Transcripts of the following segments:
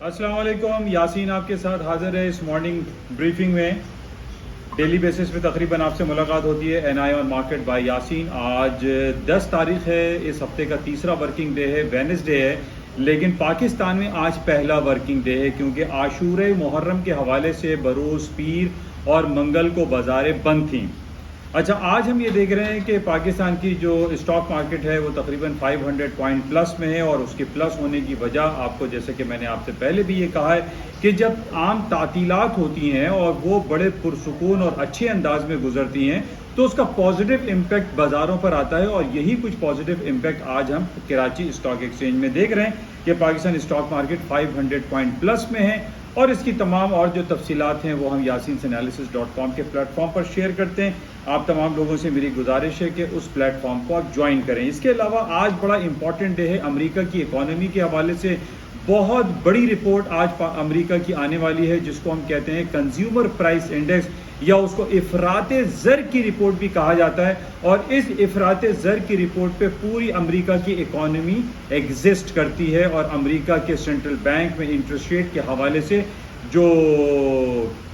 अस्सलाम वालेकुम, यासीन आपके साथ हाजिर है इस मॉर्निंग ब्रीफिंग में। डेली बेसिस पे तकरीबन आपसे मुलाकात होती है an eye on market by Yasin. आज 10 तारीख है, इस हफ्ते का तीसरा वर्किंग डे है, वेडनेसडे है, लेकिन पाकिस्तान में आज पहला वर्किंग डे है क्योंकि आशूरे मुहर्रम के हवाले से बरोज़ पीर और मंगल को बाज़ारें बंद थीं। अच्छा, आज हम ये देख रहे हैं कि पाकिस्तान की जो स्टॉक मार्केट है वो तकरीबन 500 पॉइंट प्लस में है, और उसके प्लस होने की वजह आपको, जैसे कि मैंने आपसे पहले भी ये कहा है कि जब आम तातीलात होती हैं और वो बड़े पुरसुकून और अच्छे अंदाज में गुजरती हैं तो उसका पॉजिटिव इम्पैक्ट बाज़ारों पर आता है, और यही कुछ पॉजिटिव इम्पैक्ट आज हम कराची स्टॉक एक्सचेंज में देख रहे हैं कि Pakistan stock market 500 point plus में है। और इसकी तमाम और जो तफसीलात हैं वो हम yasinanalysis.com के प्लेटफॉर्म पर शेयर करते हैं। आप तमाम लोगों से मेरी गुजारिश है कि उस प्लेटफॉर्म को आप ज्वाइन करें। इसके अलावा आज बड़ा इंपॉर्टेंट डे है, अमेरिका की इकॉनमी के हवाले से बहुत बड़ी रिपोर्ट आज अमेरिका की आने वाली है, जिसको हम कहते हैं कंज्यूमर प्राइस इंडेक्स, या उसको इफराते ज़र की रिपोर्ट भी कहा जाता है। और इस इफराते ज़र की रिपोर्ट पे पूरी अमेरिका की इकॉनमी एग्जिस्ट करती है, और अमेरिका के सेंट्रल बैंक में इंटरेस्ट रेट के हवाले से जो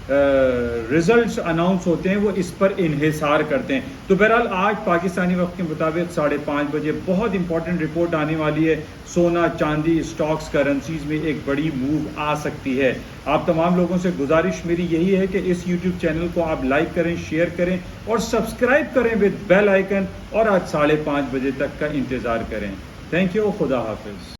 रिजल्ट्स अनाउंस होते हैं वो इस पर इन्हिसार करते हैं। तो बहरहाल आज पाकिस्तानी वक्त के मुताबिक 5:30 बजे बहुत इंपॉर्टेंट रिपोर्ट आने वाली है। सोना, चांदी, स्टॉक्स, करेंसीज में एक बड़ी मूव आ सकती है। आप तमाम लोगों से गुजारिश मेरी यही है कि इस यूट्यूब चैनल को आप लाइक करें, शेयर करें और सब्सक्राइब करें विद बेल आइकन, और आज 5:30 बजे तक का इंतज़ार करें। थैंक यू, खुदा हाफिज़।